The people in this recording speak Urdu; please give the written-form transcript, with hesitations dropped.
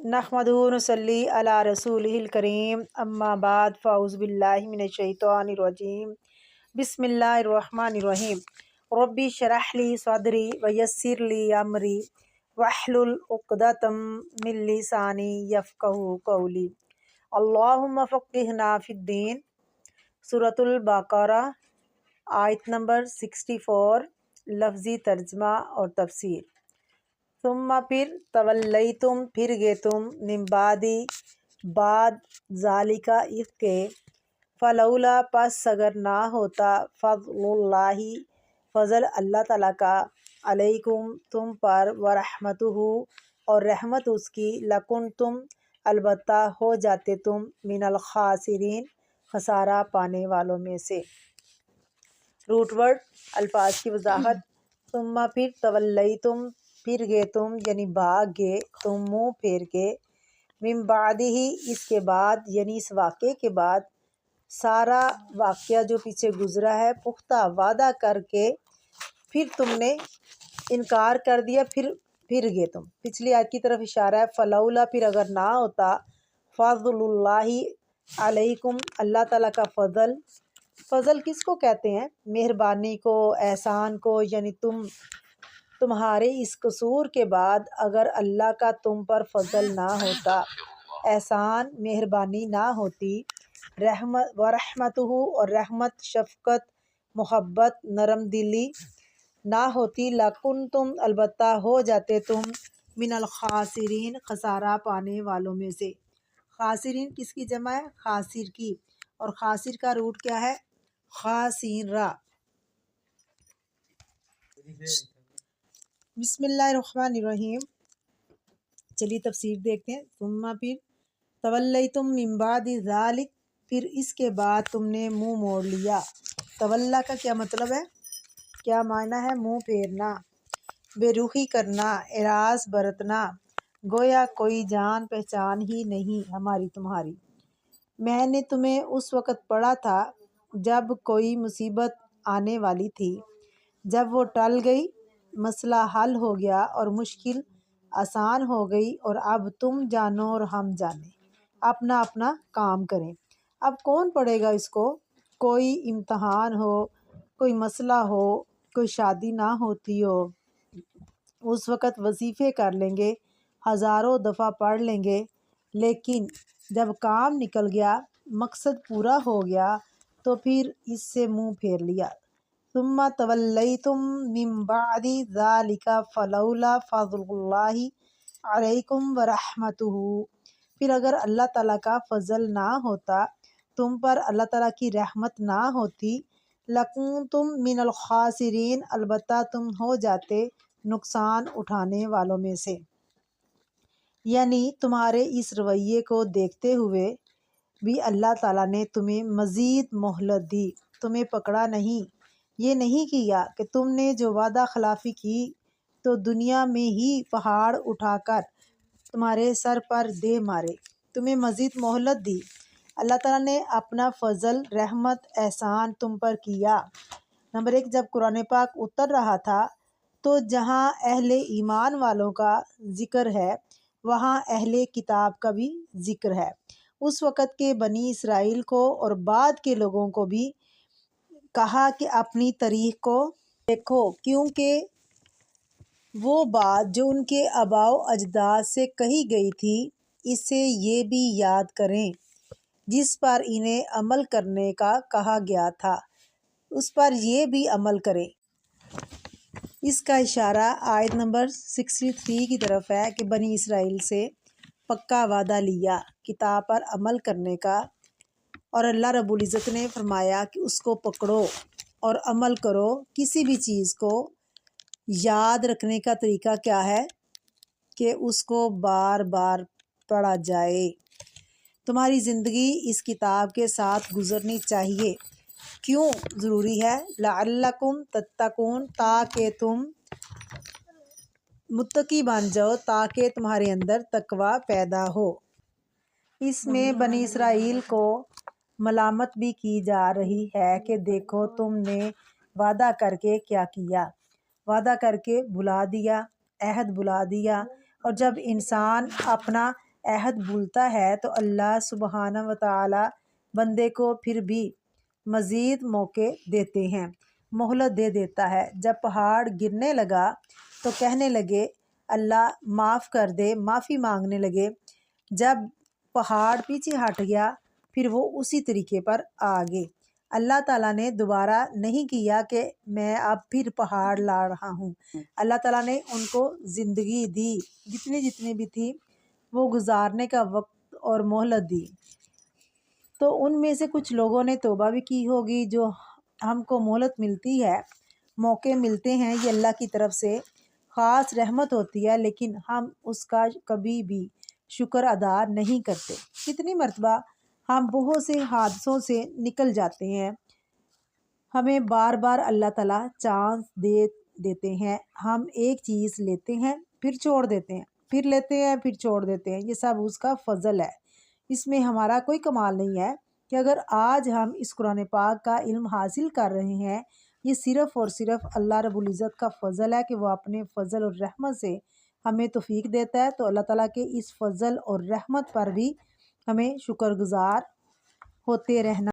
نحمدہ ونصلی علی رسولہ الکریم اما بعد فاعوذ باللہ من الشیطان الرجیم بسم اللہ الرحمن الرحیم ربی اشرح لی صدری ویسر لی امری واحلل عقدۃ من لسانی یفقہوا قولی اللہم فقہنا فی الدین۔ سورۃ البقرہ آیت نمبر 64، لفظی ترجمہ اور تفسیر۔ ثم پھر تولیتم پھر گئے تم من بعد ذالکا اس کے فلولا پس اگر نہ ہوتا فضل اللہ فضل اللہ تعالیٰ کا علیکم تم پر ورحمتہ اور رحمت اس کی لکنتم البتہ ہو جاتے تم من الخاسرین خسارہ پانے والوں میں سے۔ روٹ ورڈ الفاظ کی وضاحت۔ ثم پھر تولیتم پھر گئے تم یعنی بھاگ گئے تم، منہ پھیر کے، من بعد ہی اس کے بعد یعنی اس واقعے کے بعد، سارا واقعہ جو پیچھے گزرا ہے پختہ وعدہ کر کے پھر تم نے انکار کر دیا، پھر گئے تم۔ پچھلی آیت کی طرف اشارہ ہے، فلولا پھر اگر نہ ہوتا فضل اللہ علیکم اللہ تعالیٰ کا فضل۔ فضل کس کو کہتے ہیں؟ مہربانی کو، احسان کو، یعنی تمہارے اس قصور کے بعد اگر اللہ کا تم پر فضل نہ ہوتا، احسان مہربانی نہ ہوتی، ورحمتہ اور رحمت شفقت محبت نرم دلی نہ ہوتی، لکنتم البتہ ہو جاتے تم من الخاسرین خسارہ پانے والوں میں سے۔ خاسرین کس کی جمع ہے؟ خاسر کی، اور خاسر کا روٹ کیا ہے؟ خاسین را۔ بسم اللہ الرحمن الرحیم۔ چلیے تفسیر دیکھتے ہیں۔ ثم پھر تولیتم من بعد ذالک پھر اس کے بعد تم نے منہ موڑ لیا۔ تولا کا کیا مطلب ہے؟ کیا معنی ہے؟ منہ پھیرنا، بے رخی کرنا، اعراض برتنا، گویا کوئی جان پہچان ہی نہیں ہماری تمہاری۔ میں نے تمہیں اس وقت پڑھا تھا جب کوئی مصیبت آنے والی تھی، جب وہ ٹل گئی مسئلہ حل ہو گیا اور مشکل آسان ہو گئی، اور اب تم جانو اور ہم جانیں، اپنا اپنا کام کریں۔ اب کون پڑھے گا اس کو؟ کوئی امتحان ہو، کوئی مسئلہ ہو، کوئی شادی نہ ہوتی ہو، اس وقت وظیفے کر لیں گے، ہزاروں دفعہ پڑھ لیں گے، لیکن جب کام نکل گیا، مقصد پورا ہو گیا تو پھر اس سے منہ پھیر لیا۔ ثم تولیتم من بعد ذالک فلولا فضل اللہ علیکم ورحمتہ پھر اگر اللہ تعالیٰ کا فضل نہ ہوتا، تم پر اللہ تعالیٰ کی رحمت نہ ہوتی، لکنتم من الخاسرین البتہ تم ہو جاتے نقصان اٹھانے والوں میں سے۔ یعنی تمہارے اس رویے کو دیکھتے ہوئے بھی اللہ تعالیٰ نے تمہیں مزید مہلت دی، تمہیں پکڑا نہیں، یہ نہیں کیا کہ تم نے جو وعدہ خلافی کی تو دنیا میں ہی پہاڑ اٹھا کر تمہارے سر پر دے مارے، تمہیں مزید مہلت دی۔ اللہ تعالیٰ نے اپنا فضل رحمت احسان تم پر کیا۔ نمبر 1، جب قرآن پاک اتر رہا تھا تو جہاں اہل ایمان والوں کا ذکر ہے وہاں اہل کتاب کا بھی ذکر ہے۔ اس وقت کے بنی اسرائیل کو اور بعد کے لوگوں کو بھی کہا کہ اپنی تاریخ کو دیکھو، کیونکہ وہ بات جو ان کے آباء و اجداد سے کہی گئی تھی اسے یہ بھی یاد کریں، جس پر انہیں عمل کرنے کا کہا گیا تھا اس پر یہ بھی عمل کریں۔ اس کا اشارہ آیت نمبر 63 کی طرف ہے کہ بنی اسرائیل سے پکا وعدہ لیا کتاب پر عمل کرنے کا، اور اللہ رب العزت نے فرمایا کہ اس کو پکڑو اور عمل کرو۔ کسی بھی چیز کو یاد رکھنے کا طریقہ کیا ہے کہ اس کو بار بار پڑھا جائے۔ تمہاری زندگی اس کتاب کے ساتھ گزرنی چاہیے۔ کیوں ضروری ہے؟ لعلکم تتقون تاکہ تم متقی بن جاؤ، تاکہ تمہارے اندر تقوی پیدا ہو۔ اس میں بنی اسرائیل کو ملامت بھی کی جا رہی ہے کہ دیکھو تم نے وعدہ کر کے کیا کیا، وعدہ کر کے بھلا دیا، عہد بھلا دیا، اور جب انسان اپنا عہد بھولتا ہے تو اللہ سبحانہ و تعالی بندے کو پھر بھی مزید موقع دیتے ہیں، مہلت دے دیتا ہے۔ جب پہاڑ گرنے لگا تو کہنے لگے اللہ معاف کر دے، معافی مانگنے لگے۔ جب پہاڑ پیچھے ہٹ گیا پھر وہ اسی طریقے پر آگے۔ اللہ تعالیٰ نے دوبارہ نہیں کیا کہ میں اب پھر پہاڑ لا رہا ہوں۔ اللہ تعالیٰ نے ان کو زندگی دی، جتنی بھی تھی وہ گزارنے کا وقت اور مہلت دی۔ تو ان میں سے کچھ لوگوں نے توبہ بھی کی ہوگی۔ جو ہم کو مہلت ملتی ہے، موقع ملتے ہیں، یہ اللہ کی طرف سے خاص رحمت ہوتی ہے، لیکن ہم اس کا کبھی بھی شکر ادا نہیں کرتے۔ کتنی مرتبہ ہم بہت سے حادثوں سے نکل جاتے ہیں، ہمیں بار بار اللہ تعالیٰ چانس دے دیتے ہیں۔ ہم ایک چیز لیتے ہیں پھر چھوڑ دیتے ہیں، پھر لیتے ہیں پھر چھوڑ دیتے ہیں، یہ سب اس کا فضل ہے۔ اس میں ہمارا کوئی کمال نہیں ہے کہ اگر آج ہم اس قرآن پاک کا علم حاصل کر رہے ہیں، یہ صرف اور صرف اللہ رب العزت کا فضل ہے کہ وہ اپنے فضل اور رحمت سے ہمیں توفیق دیتا ہے۔ تو اللہ تعالیٰ کے اس فضل اور رحمت پر بھی ہمیں شکر گزار ہوتے رہنا